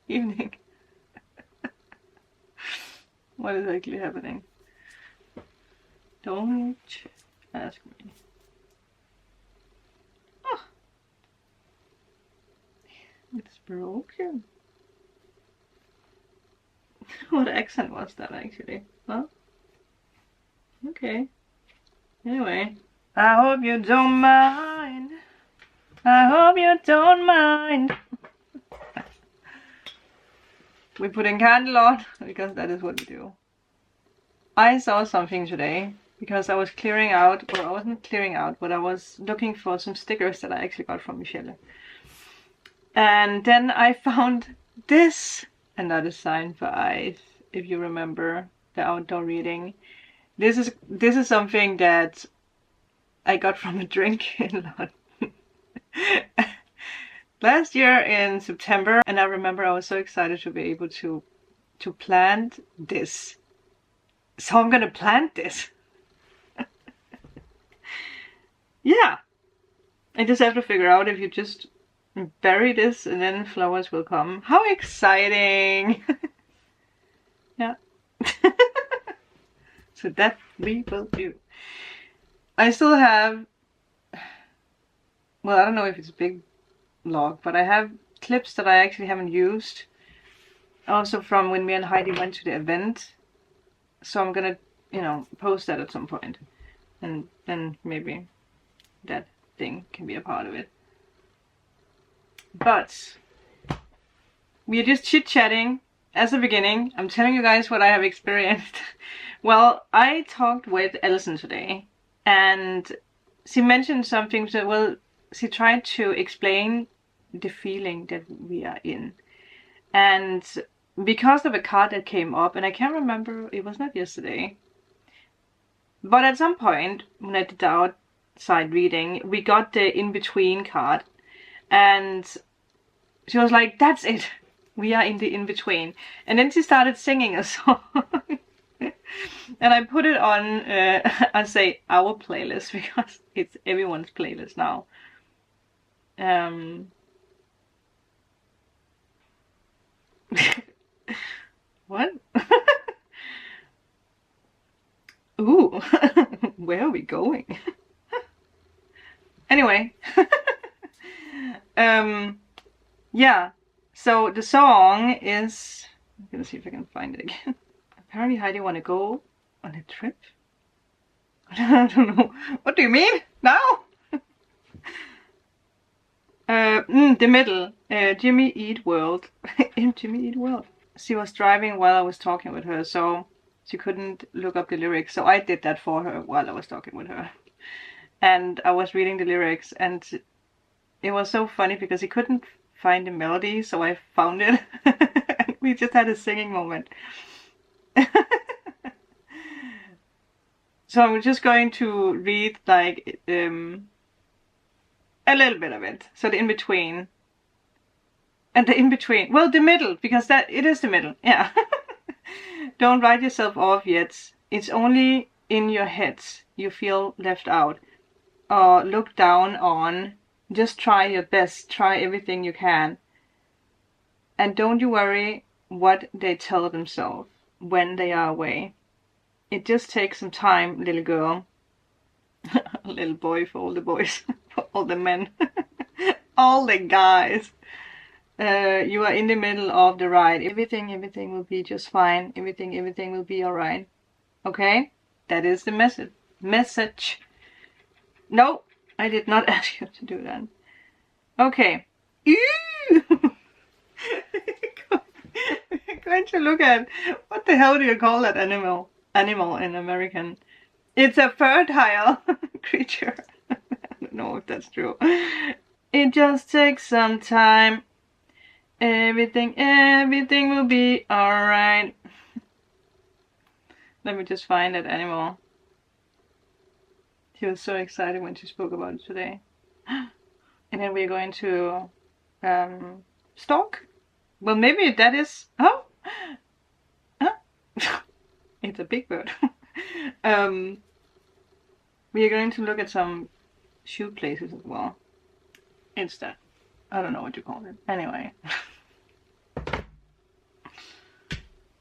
evening. What is actually happening? Don't ask me. Oh, it's broken. What accent was that actually? Well, okay. Anyway, I hope you don't mind. I hope you don't mind. We put in candle on because that is what we do. I saw something today because I was clearing out, or I wasn't clearing out, but I was looking for some stickers that I actually got from Michelle. And then I found this, another sign for eyes, if you remember the outdoor reading. This is something that I got from a drink in London last year in September, and I remember I was so excited to be able to plant this. So I'm gonna plant this. Yeah, I just have to figure out if you just bury this and then flowers will come. How exciting! Yeah. So that we will do. I still have, well, I don't know if it's a big log, but I have clips that I actually haven't used. Also from when me and Heidi went to the event. So I'm gonna, post that at some point. And then maybe that thing can be a part of it. But we are just chit-chatting as a beginning. I'm telling you guys what I have experienced. Well, I talked with Alison today, and she mentioned something. So, well, she tried to explain the feeling that we are in. And because of a card that came up, and I can't remember, it was not yesterday, but at some point when I did the outside reading, we got the in-between card, and she was like, that's it, we are in the in-between. And then she started singing a song. And I put it on, I say our playlist, because it's everyone's playlist now. What? Ooh, where are we going? Anyway, yeah, so the song is, I'm gonna see if I can find it again. Apparently Heidi wanna go on a trip? I don't know. What do you mean? Now? The middle, Jimmy Eat World. In Jimmy Eat World. She was driving while I was talking with her, so she couldn't look up the lyrics. So I did that for her while I was talking with her. And I was reading the lyrics, and it was so funny because he couldn't find the melody, so I found it. And we just had a singing moment. So I'm just going to read like a little bit of it. So the in-between. And the in-between. Well, the middle, because that it is the middle. Yeah. Don't write yourself off yet. It's only in your head you feel left out or looked down on. Just try your best. Try everything you can. And don't you worry what they tell themselves when they are away. It just takes some time, little girl. Little boy for all the boys. For all the men. All the guys. You are in the middle of the ride. Everything will be just fine. Everything will be alright. Okay? That is the message. No, I did not ask you to do that. Okay. Ew! We're going to look at, what the hell do you call that animal? Animal in American. It's a fertile creature. I don't know if that's true. It just takes some time. Everything will be alright. Let me just find that animal. She was so excited when she spoke about it today. And then we're going to stalk. Well, maybe that is... Oh! It's a big bird. We are going to look at some shoot places as well. It's that. I don't know what you call it. Anyway.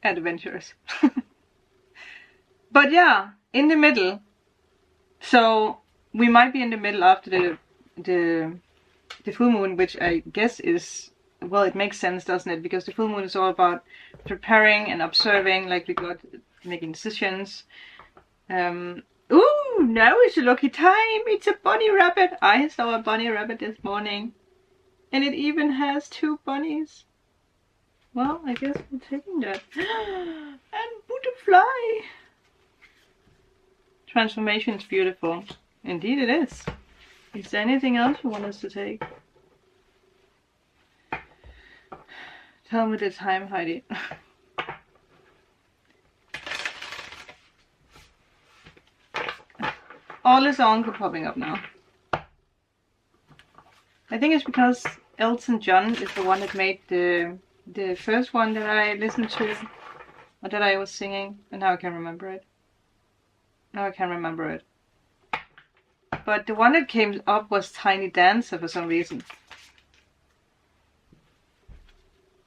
adventurous. But yeah, in the middle. So we might be in the middle after the full moon, which I guess is, well, it makes sense, doesn't it? Because the full moon is all about preparing and observing, like we got making decisions. Ooh, now is a lucky time. It's a bunny rabbit. I saw a bunny rabbit this morning, and it even has 2 bunnies. Well, I guess we're taking that. And butterfly. Transformation is beautiful. Indeed it is. Is there anything else you want us to take? Tell me the time, Heidi. All the songs are popping up now. I think it's because Elton John is the one that made the first one that I listened to, or that I was singing, and now I can't remember it. Now I can't remember it. But the one that came up was Tiny Dancer for some reason.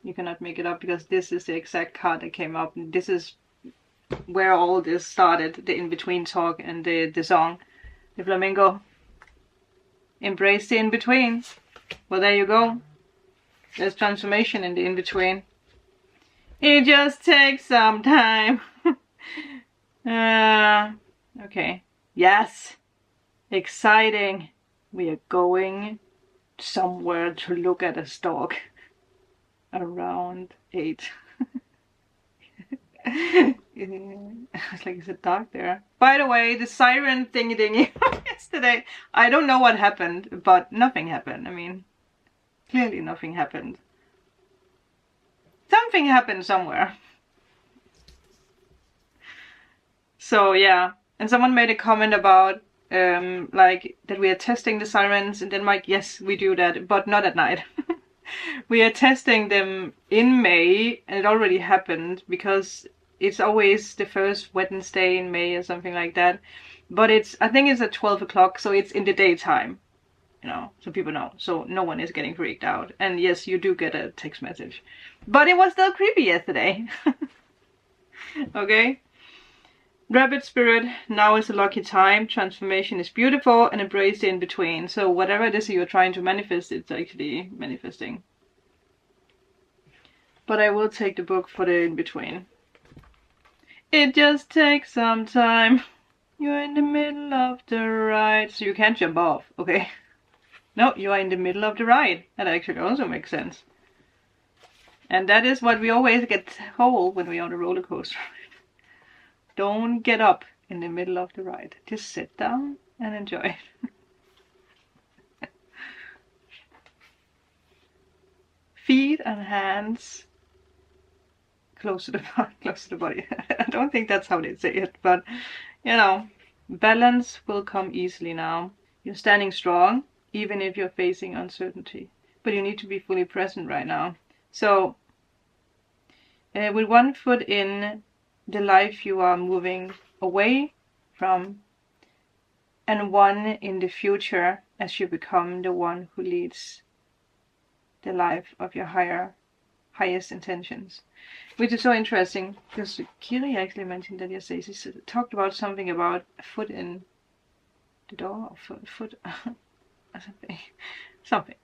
You cannot make it up because this is the exact card that came up. This is where all this started, the in-between talk and the song. The flamingo. Embrace the in-between. Well, there you go. There's transformation in the in-between. It just takes some time. Okay. Yes. Exciting. We are going somewhere to look at a stork. Around 8. It's like it's a dark there. By the way, the siren thingy dingy yesterday, I don't know what happened, but nothing happened. I mean, clearly nothing happened. Something happened somewhere. So yeah, and someone made a comment about like that we are testing the sirens in Denmark. Yes, we do that, but not at night. We are testing them in May, and it already happened because it's always the first Wednesday in May or something like that. But I think it's at 12 o'clock, so it's in the daytime, you know, so people know. So no one is getting freaked out. And yes, you do get a text message. But it was still creepy yesterday. Okay? Rabbit spirit, now is a lucky time. Transformation is beautiful, and embrace the in-between. So whatever it is you're trying to manifest, it's actually manifesting. But I will take the book for the in-between. It just takes some time. You're in the middle of the ride. So you can't jump off, okay? No, you are in the middle of the ride. That actually also makes sense. And that is what we always get told when we're on a roller coaster. Don't get up in the middle of the ride. Just sit down and enjoy it. Feet and hands close to the body. I don't think that's how they say it, but you know, balance will come easily now. You're standing strong, even if you're facing uncertainty. But you need to be fully present right now. So, with one foot in the life you are moving away from, and one in the future as you become the one who leads the life of your highest intentions. Which is so interesting, because Kiri actually mentioned that yesterday. She talked about something about a foot in the door, or foot or something.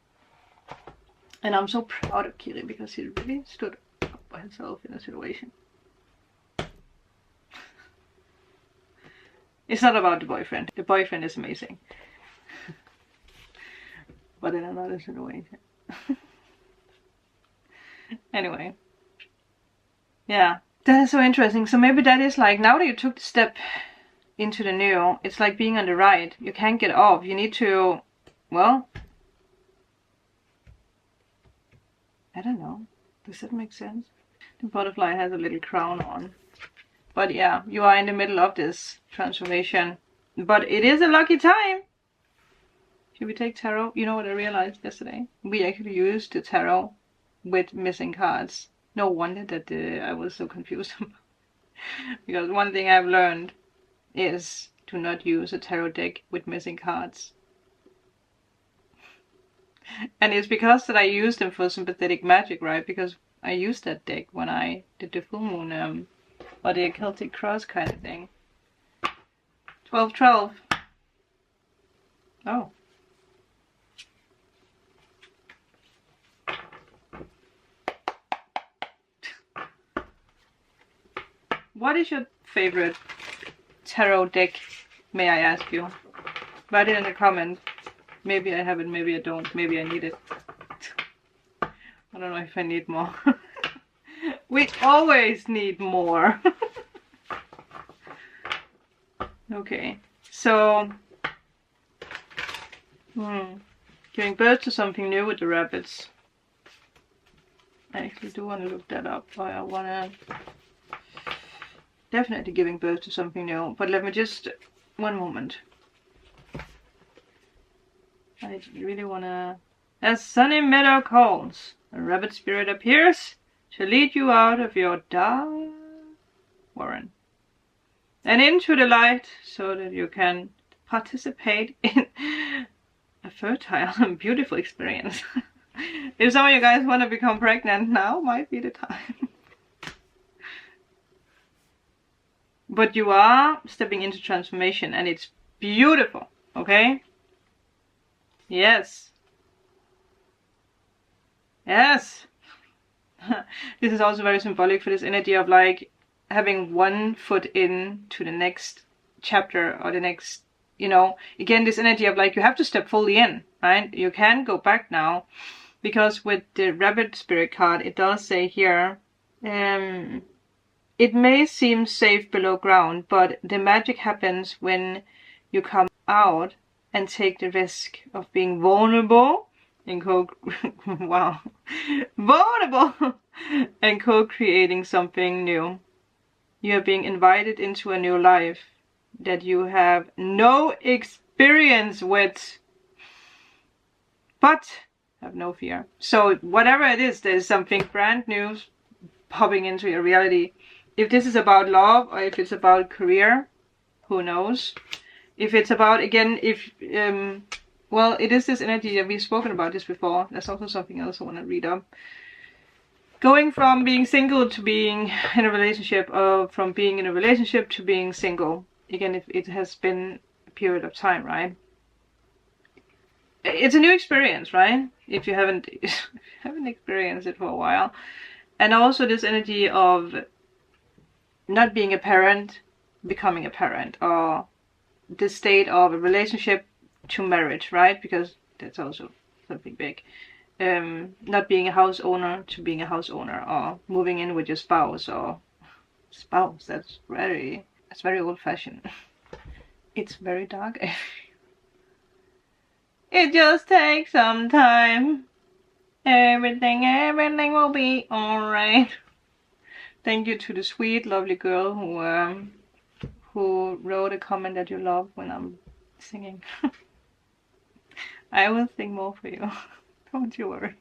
And I'm so proud of Kiri, because she really stood up by herself in a situation. It's not about the boyfriend. The boyfriend is amazing. But in another situation. Anyway. Yeah. That is so interesting. So maybe that is like, now that you took the step into the new, it's like being on the ride. You can't get off. You need to, well, I don't know. Does that make sense? The butterfly has a little crown on. But yeah, you are in the middle of this transformation. But it is a lucky time. Should we take tarot? You know what I realized yesterday? We actually used the tarot with missing cards. No wonder that I was so confused. Because one thing I've learned is to not use a tarot deck with missing cards. And it's because that I used them for sympathetic magic, right? Because I used that deck when I did the full moon, or the Celtic cross kind of thing. 12-12. Oh. What is your favorite tarot deck, may I ask you? Write it in the comment. Maybe I have it, maybe I don't, maybe I need it. I don't know if I need more. We always need more. Okay, so giving birth to something new with the rabbits. I actually do want to look that up. I want to definitely giving birth to something new, but let me just one moment. I really want to. As sunny meadow calls, a rabbit spirit appears to lead you out of your dark warren and into the light so that you can participate in a fertile and beautiful experience. If some of you guys want to become pregnant, now might be the time. But you are stepping into transformation and it's beautiful, okay? Yes. Yes. This is also very symbolic for this energy of like having one foot in to the next chapter or the next, you know, again, this energy of like you have to step fully in, right? You can go back now because with the rabbit spirit card, it does say here, it may seem safe below ground, but the magic happens when you come out and take the risk of being vulnerable and wow, vulnerable and co-creating something new. You are being invited into a new life that you have no experience with, but have no fear. So whatever it is, there's something brand new popping into your reality. If this is about love or if it's about career, who knows? If it's about, again, if well, it is this energy that we've spoken about this before. There's also something else I want to read up. Going from being single to being in a relationship, or from being in a relationship to being single. Again, if it has been a period of time, right? It's a new experience, right? If you haven't experienced it for a while. And also this energy of not being a parent, becoming a parent, or the state of a relationship to marriage, right? Because that's also something big. Not being a house owner to being a house owner, or moving in with your spouse or spouse. That's very old fashioned. It's very dark. It just takes some time. Everything will be alright. Thank you to the sweet, lovely girl who wrote a comment that you love when I'm singing. I will sing more for you. Don't you worry.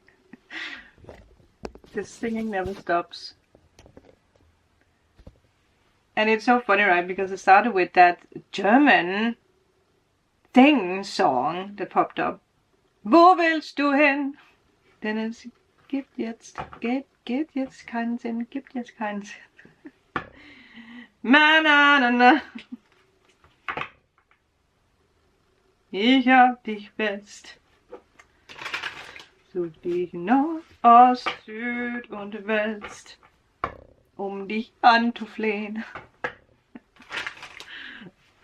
The singing never stops. And it's so funny, right? Because it started with that German song that popped up. Wo willst du hin? Denn es gibt jetzt keinen Sinn, gibt jetzt keinen Sinn. Na na na na. Ich hab dich fest. Such dich Nord, Ost, Süd und West, dich anzuflehen.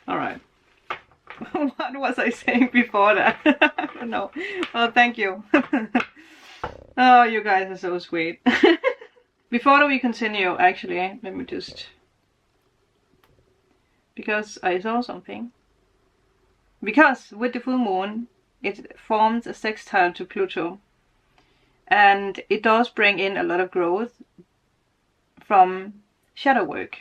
Alright. What was I saying before that? I don't know. Oh, thank you. Oh, you guys are so sweet. Before we continue, actually, let me just... Because I saw something. Because with the full moon, it forms a sextile to Pluto. And it does bring in a lot of growth from shadow work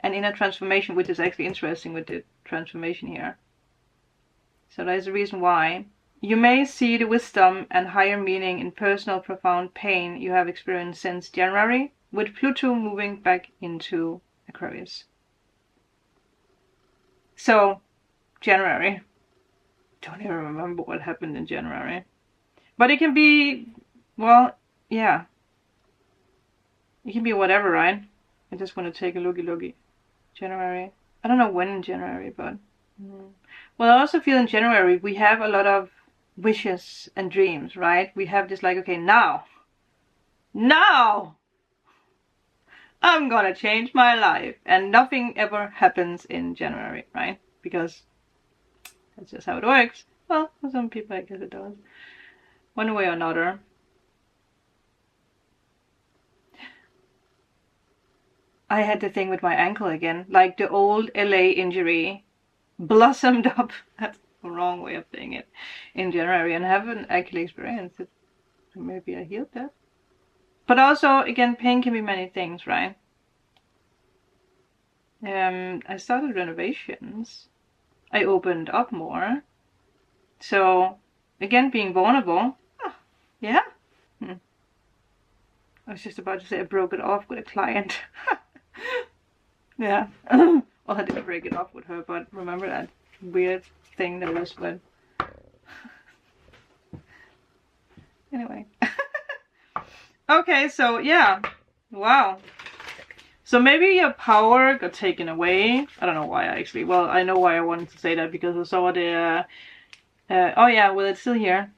and inner transformation, which is actually interesting with the transformation here. So that is the reason why you may see the wisdom and higher meaning in personal profound pain you have experienced since January, with Pluto moving back into Aquarius. So January, don't even remember what happened in January, but it can be, well, yeah, It can be whatever, right? I just want to take a looky. January. I don't know when in January, but... Well, I also feel in January we have a lot of wishes and dreams, right? We have this like, okay, now I'm gonna change my life. And nothing ever happens in January, right? Because that's just how it works. Well, for some people I guess it does. One way or another. I had the thing with my ankle again. Like the old LA injury blossomed up. That's the wrong way of saying it. In January, and I haven't actually experienced it. So maybe I healed that. But also, again, pain can be many things, right? I started renovations. I opened up more. So, again, being vulnerable. Oh, yeah. I was just about to say I broke it off with a client. Yeah. Well, I didn't break it off with her, but remember that weird thing that was with... Anyway. Okay, so yeah. Wow. So maybe your power got taken away. I don't know why actually. Well, I know why I wanted to say that, because I saw the... oh yeah, well, it's still here.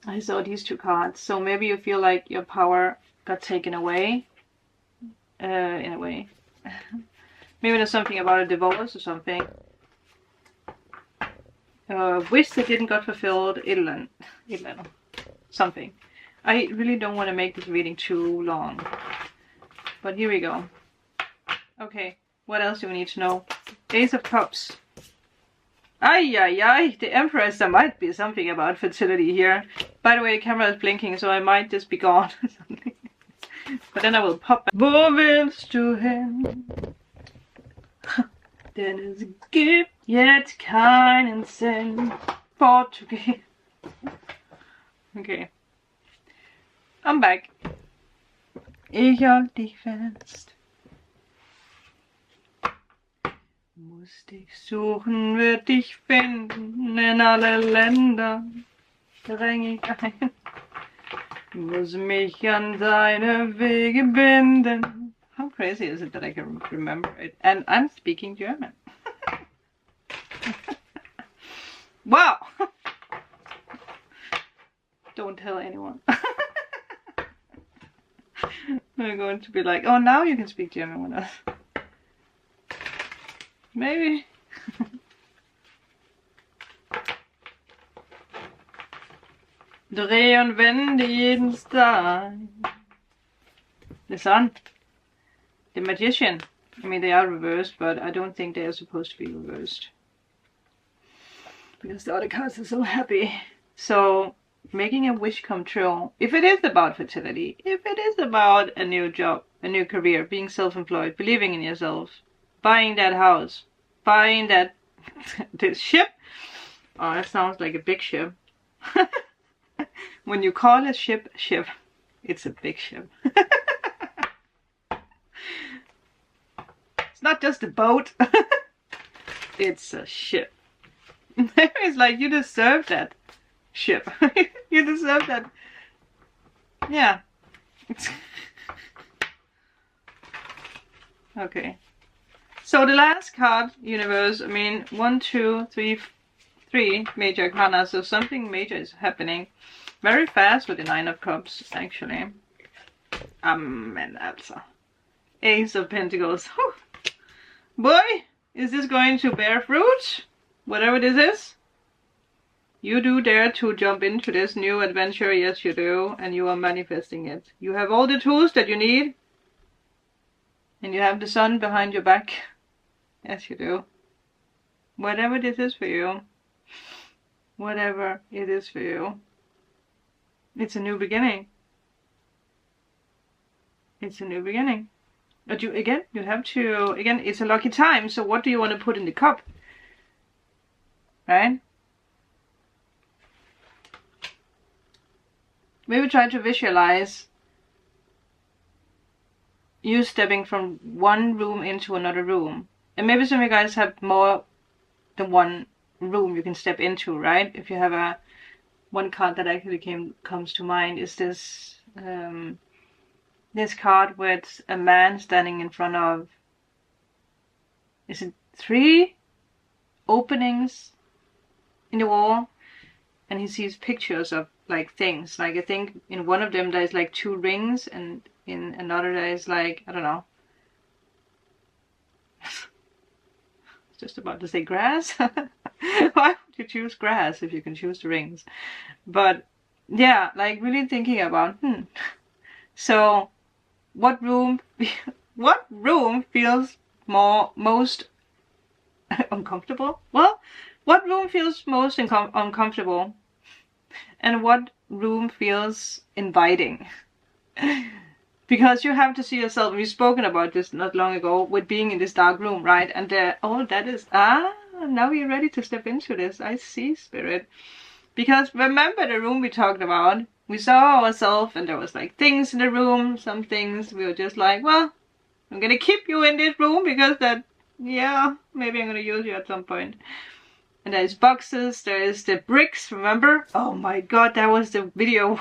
I saw these two cards. So maybe you feel like your power got taken away. In a way. Maybe there's something about a divorce or something. Wish that didn't got fulfilled. Something. I really don't want to make this reading too long. But here we go. Okay, what else do we need to know? Ace of Cups. Ay, the Empress. There might be something about fertility here. By the way, the camera is blinking, so I might just be gone. But then I will pop back. Wo willst du hin? Denn es gibt jetzt keinen Sinn. Portuguese. Okay. I'm back. Ich halt dich fest. Muss dich suchen, wird dich finden. In alle Länder dräng ich ein. Muss mich an deine Wege binden. How crazy is it that I can remember it? And I'm speaking German. Wow! Don't tell anyone. We're going to be like, oh, now you can speak German with us. Maybe. Dreh und wende jeden Stein. The Sun. The Magician. I mean, they are reversed, but I don't think they are supposed to be reversed. Because the other cards are so happy. So, making a wish come true. If it is about fertility, if it is about a new job, a new career, being self-employed, believing in yourself, buying that house, buying that this ship. Oh, that sounds like a big ship. When you call a ship, it's a big ship. It's not just a boat. It's a ship. It's like, you deserve that ship. You deserve that. Yeah. Okay. So the last card, universe, I mean, 1, 2, 3, 3 major arcana. So something major is happening very fast with the 9 of Cups, actually. And that's Ace of Pentacles. Whew. Boy, is this going to bear fruit? Whatever this is. You do dare to jump into this new adventure. Yes, you do. And you are manifesting it. You have all the tools that you need. And you have the sun behind your back. Yes, you do. Whatever this is for you. Whatever it is for you. It's a new beginning. It's a new beginning. But you have to, again, it's a lucky time. So what do you want to put in the cup? Right? Maybe try to visualize you stepping from one room into another room. And maybe some of you guys have more than one room you can step into, right? If you have one card that actually comes to mind is this this card with a man standing in front of, is it 3 openings in the wall? And he sees pictures of like things. Like I think in one of them there's like 2 rings, and in another there's like, I don't know. Just about to say grass. Why would you choose grass if you can choose the rings? But yeah, like really thinking about, so what room feels most uncomfortable? Well, what room feels most uncomfortable, and what room feels inviting? Because you have to see yourself. We've spoken about this not long ago with being in this dark room, right? And that is, now you're ready to step into this. I see, Spirit. Because remember the room we talked about? We saw ourselves and there was like things in the room, some things we were just like, well, I'm gonna keep you in this room because maybe I'm gonna use you at some point. And there's boxes, there's the bricks, remember? Oh my god, that was the video.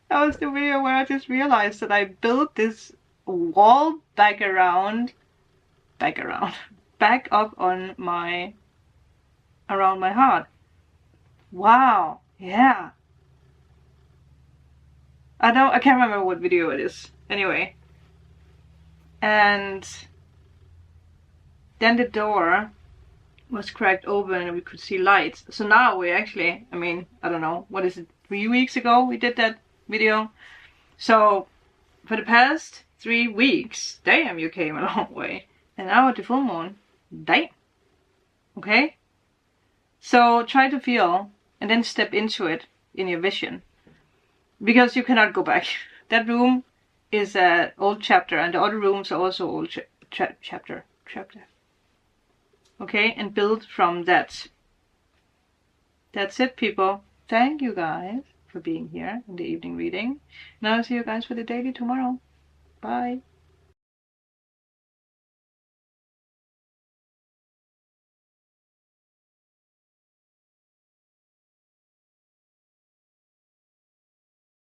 That was the video where I just realized that I built this wall back up on around my heart. Wow, yeah. I can't remember what video it is. Anyway. And then the door was cracked open and we could see lights. So now we actually, I don't know, what is it, 3 weeks ago we did that video. So for the past 3 weeks, damn, you came a long way. And now at the full moon, damn. Okay? So try to feel and then step into it in your vision. Because you cannot go back. That room is an old chapter, and the other rooms are also old chapter. Okay? And build from that. That's it, people. Thank you guys for being here in the evening reading. And I'll see you guys for the daily tomorrow. Bye.